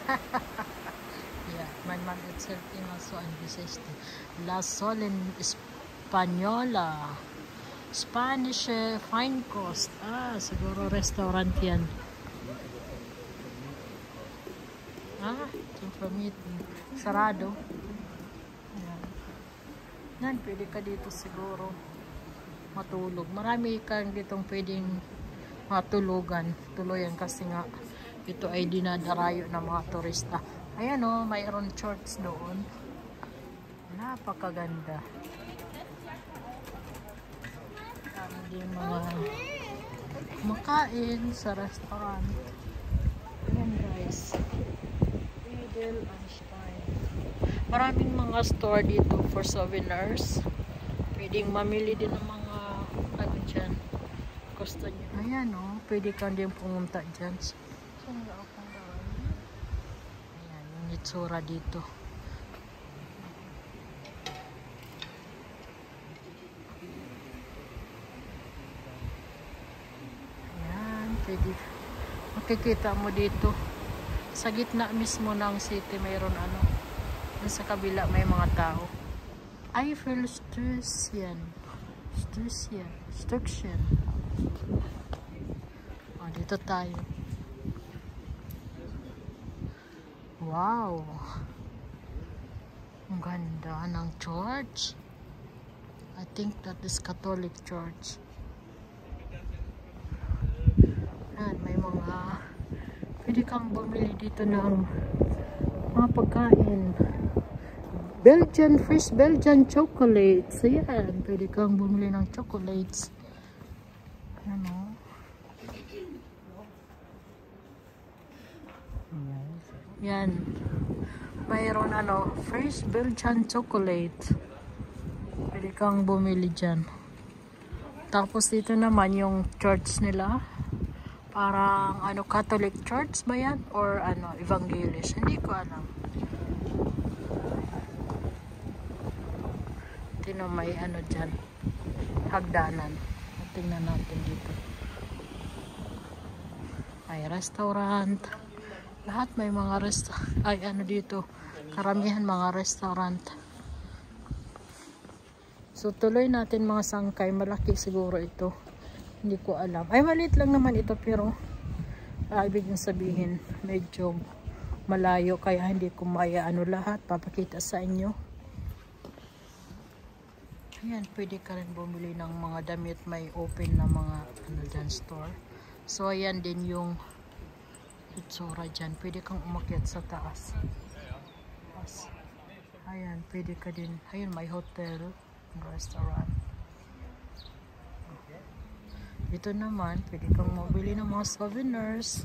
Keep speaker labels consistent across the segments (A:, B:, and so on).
A: Yeah, my mom is serving also and this is the La Solen Española. Spanish fine coast. Ah, siguro restaurant yan. Ah, from it. Sarado. Ayan. Yan, pwede ka dito siguro matulog. Marami kang ditong pwedeng matulugan. Tuluyan kasi nga ito ay dinadarayo ng mga turista. Ayan o, mayroon church doon. Napakaganda. Kami din mga makain sa restaurant. Ayan guys. Edel Einstein. Maraming mga store dito for souvenirs. Pwedeng mamili din ng mga ano dyan. Gusto nyo. Ayan o, pwede kang din pumunta dyan. Ayan, yung itsura dito. Ayan, pwede. Makikita mo dito. Sa gitna mismo ng city, mayroon ano. Sa kabila may mga tao. Eiffel Station. Oh, dito tayo. Wow. Ang ganda ng church. I think that is Catholic Church. Yan, may mga pwede kang bumili dito ng mga pagkain. Belgian chocolates. Ayan, pwede kang bumili ng chocolates. Ano? Yan. Mayroon ano, fresh Belgian chocolate. Pwede kang bumili dyan. Tapos dito naman yung church nila. Parang ano, Catholic Church ba yan? Or ano, Evangelist. Hindi ko alam. Tino may ano dyan. Hagdanan. Tingnan natin dito. Ay, restaurant. Lahat may mga ay ano dito. Karamihan mga restaurant. So tuloy natin mga sangkay. Malaki siguro ito. Hindi ko alam. Ay, maliit lang naman ito pero ibig niyong sabihin medyo malayo kaya hindi ko maya ano lahat. Papakita sa inyo. Ayan, pwede ka rin bumili ng mga damit. May open na mga ano dyan store. So ayan din yung itsura dyan. Pwede kang umakyat sa taas. Ayan, pwede ka din. Ayun, may hotel, restaurant. Dito naman, pwede kang mabili ng mga souvenirs.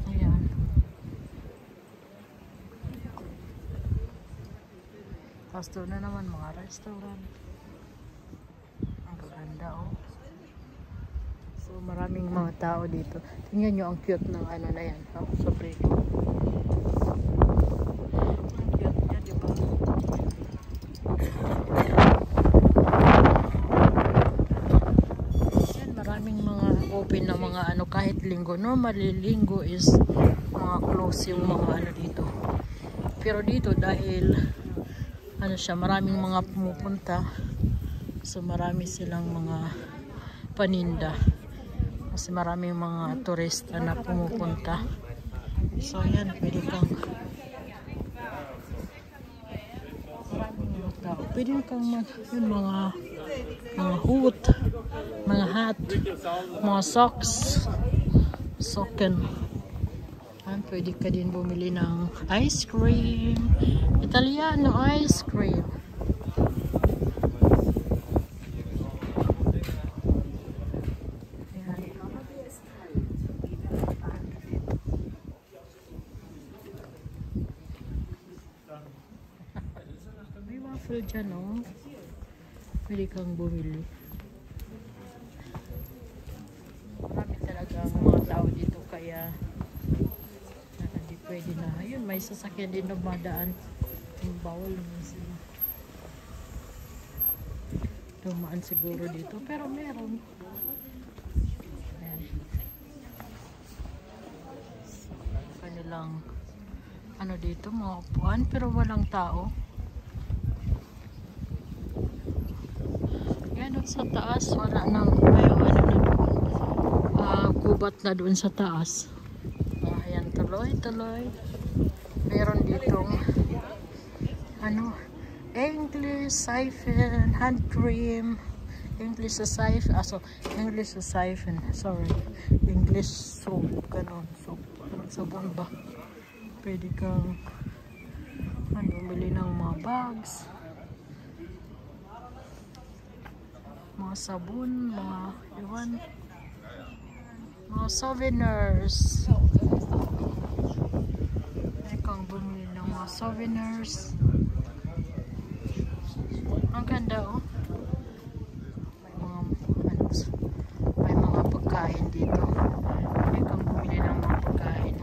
A: Ayan. Tapos doon na naman mga restaurant. Ang gaganda oh. So maraming mga tao dito. Tingnan nyo ang cute ng ano na yan. Oh, sa prito. Ang cute niya, diba? Yan, maraming mga open na mga ano kahit linggo. Normally linggo is mga close yung mga ano dito. Pero dito dahil ano siya, maraming mga pumupunta. So marami silang mga paninda. Kasi maraming mga turista na pumupunta. So yan, pwede kang maraming mga tao. Pwede kang yun, mga hood, mga hat, mga socks, socken. Yan, pwede ka din bumili ng ice cream. Italiano ice cream. May waffle dyan, oh. Pwede kang bumili. Marami talaga ang mga tao dito, kaya hindi pwede na. Ayun, may sasakyan din na madaan. Yung bawal naman sila. Dumaan siguro dito, pero meron. Ayan. silang ano dito, mga upuan, pero walang tao. Yan doon sa taas, wala nang may ano na doon. Gubat na doon sa taas. Ayan, tuloy. Meron ditong ano, English siphon, hand cream, English siphon, English siphon, sorry, English soap, ganon, soap, sabon ba? Pwede kang bumili ng mga bags, mga sabon, mga iwan, mga souvenirs. Pwede kang bumili ng mga souvenirs. Ang ganda, oh. May mga pagkain dito. Pwede kang bumili ng mga pagkain.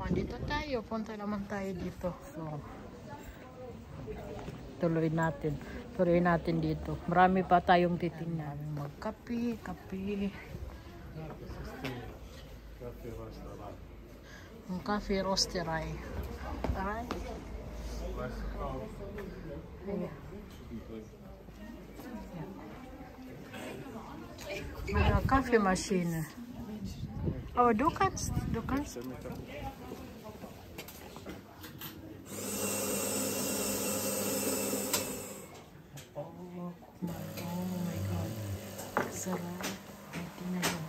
A: Dito tayo, punta naman tayo dito. So, tuloy natin dito. Marami pa tayong titingnan. Magkape, kape. Ang cafe roastery. Alright. May coffee machine. Oh, du kannst. Oh my God. Sarap. Tingnan mo.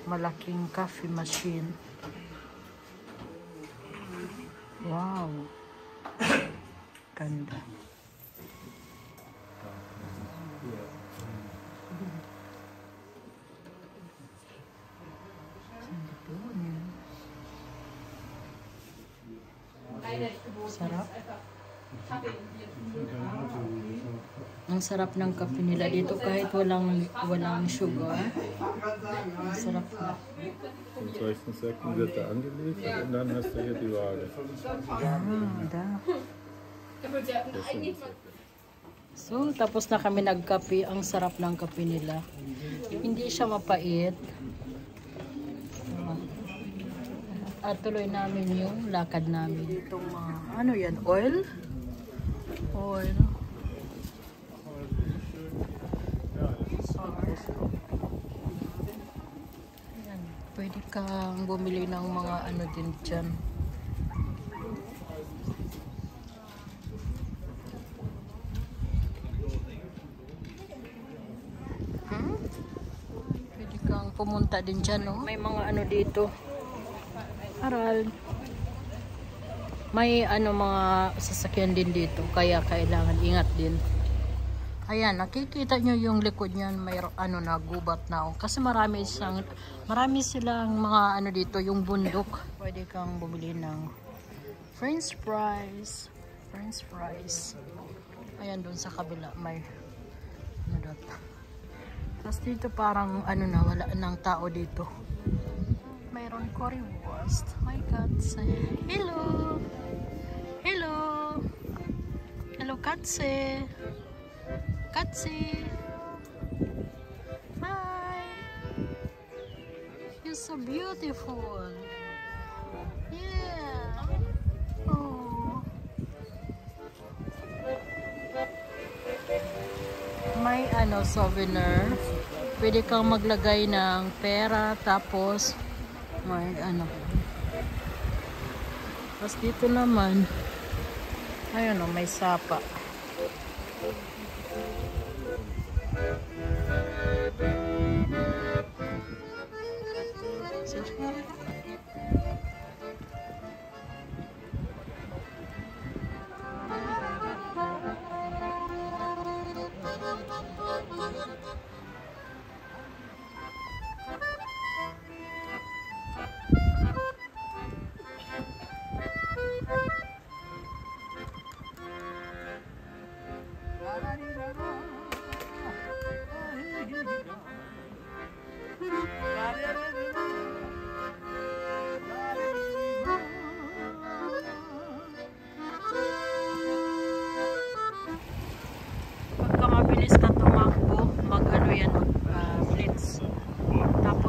A: Malaking coffee machine. Wow. Ganda. Sarap. Ang sarap ng kape nila dito kahit walang sugar. Ang sarap na.
B: Zum solchen Säcken wird er angeliefert und dann hast du hier die Waage.
A: Da. So, tapos na kami nagkape. Ang sarap ng kape nila. Hindi siya mapait. At tuloy namin yung lakad namin. Itong ano yan? Oil? Oil. Ayan. Pwede kang bumili ng mga ano din dyan. Pwede kang pumunta din dyan, no? May mga ano dito. Aral. May mga sasakyan din dito, kaya kailangan ingat din. Ayan, nakikita nyo yung likod niyan, may nagubat na. Kasi marami silang mga dito, yung bundok. Pwede kang bumili ng French fries. Ayan, doon sa kabila may tapos dito parang wala nang tao dito. Mayroon currywurst. My God, say hello. Hello, Katze. Hi. You're so beautiful. Yeah. Oh. May souvenir. Pwede kang maglagay ng pera, tapos may tapos dito naman ayun, may sapa.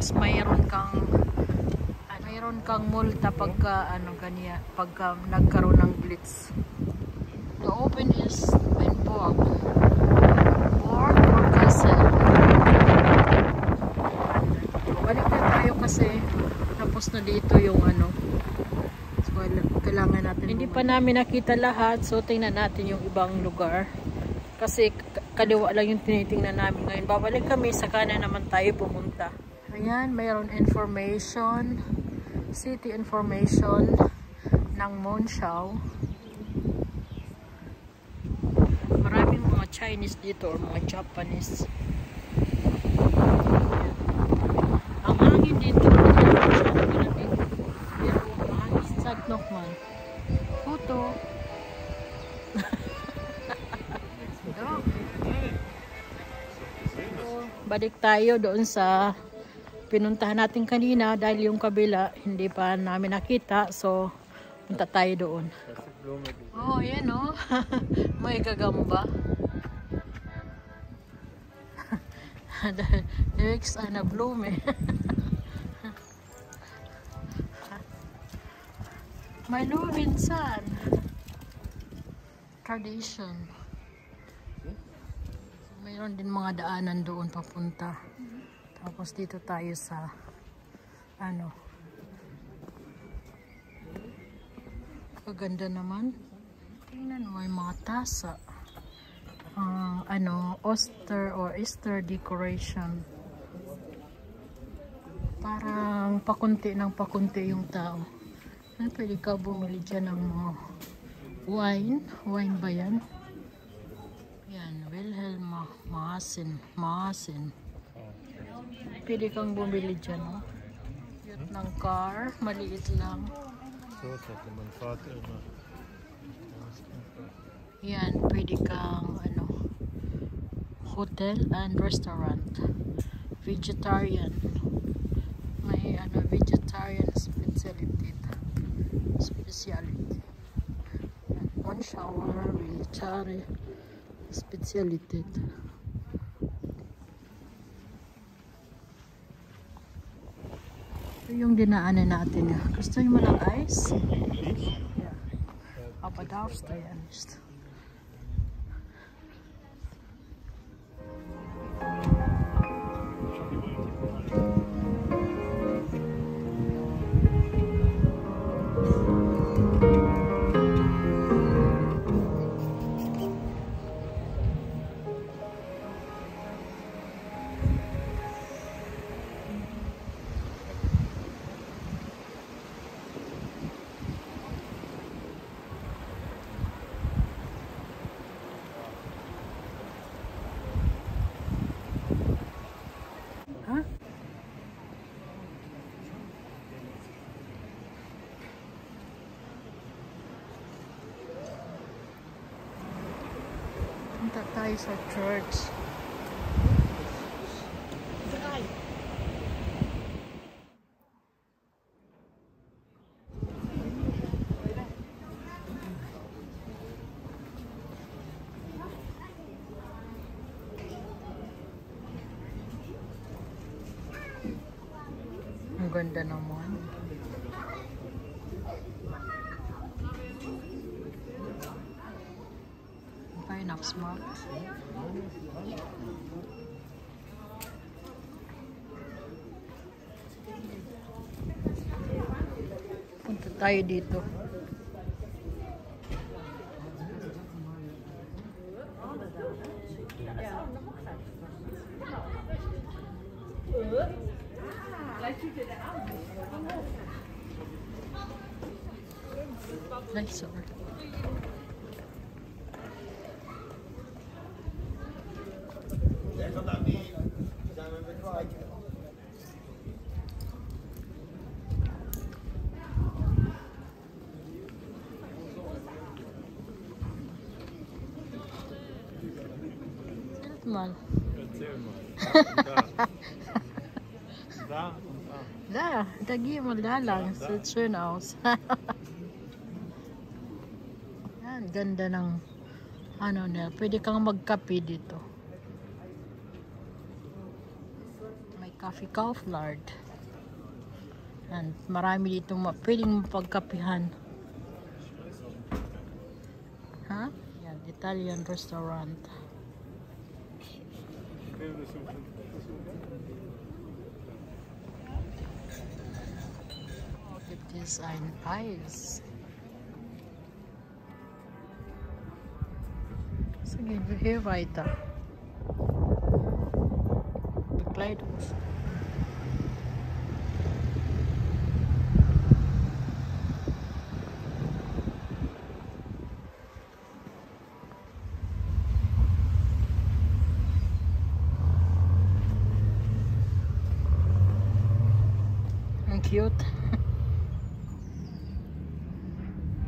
A: Tapos mayroon kang multa pagka pagka nagkaroon ng glitch. The open is in Borg or Castle. Balik na tayo kasi tapos na dito yung so, kailangan natin. Hindi pa namin nakita lahat, so tingnan natin yung ibang lugar kasi kaliwa lang yung tinitingnan namin ngayon. Babalik kami, sa kanan naman tayo pumunta. Ayan, mayroon information, city information ng Monshaw. Maraming mga Chinese dito or mga Japanese. Ang hangin dito pero hangin sad nochmal. Foto. Balik tayo doon sa pinuntahan natin kanina dahil yung kabila hindi pa namin nakita, so punta tayo doon. Oh, yan oh. May gagamba. Next na bloom eh. May luminsan. Tradition. Mayroon din mga daanan doon papunta. Tapos dito tayo sa kaganda naman. Tingnan mo, may mga tasa. Oster or Easter decoration. Parang pakunti ng pakunti yung tao. Pwede ka bumili dyan ng mga wine. Wine ba yan? Yan, Wilhelm Maasin. Pwede kang bumili dyan, no? Cute ng car, maliit lang. Yan, pwede kang hotel and restaurant. Vegetarian. May vegetarian specialty. One shower, vegetarian specialty. Ito yung dinaanan natin. Gusto mo ng ice? Yeah. Aber darfst du ja nicht. Punta tayo sa church. Ang ganda naman. Smart. Punta tayo dito. Nice. Mal.
B: Erzähl mal. Da und da.
A: Da gehen wir da lang. Sieht schön aus. Yan, ganda ng pwede kang magkape dito. May Coffee Kaufland. And marami dito pwedeng mapagkapihan. Ha? Yan, Italian restaurant. It is ein Eis. So gehen wir hier weiter. Bekleidungs. Ang cute.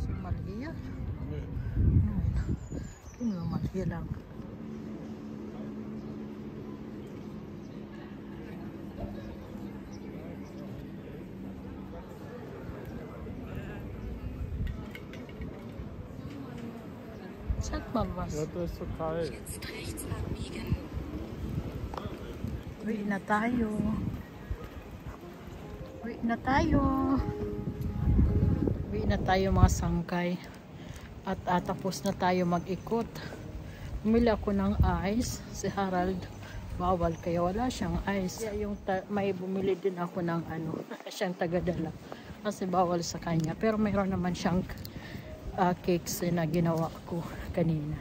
A: So, Malia? Ini Malia lang. Sag mal was.
B: Ja, das ist so kalt.
C: Jetzt rechts abbiegen.
A: Uwi na tayo. Uwi na tayo. Uwi na tayo mga sangkay. At tapos na tayo mag-ikot. Bumili ako ng ice. Si Harold bawal kaya wala siyang ice. Kaya yung may bumili din ako ng siyang tagadala. Kasi bawal sa kanya. Pero mayroon naman siyang cakes na ginawa ko kanina.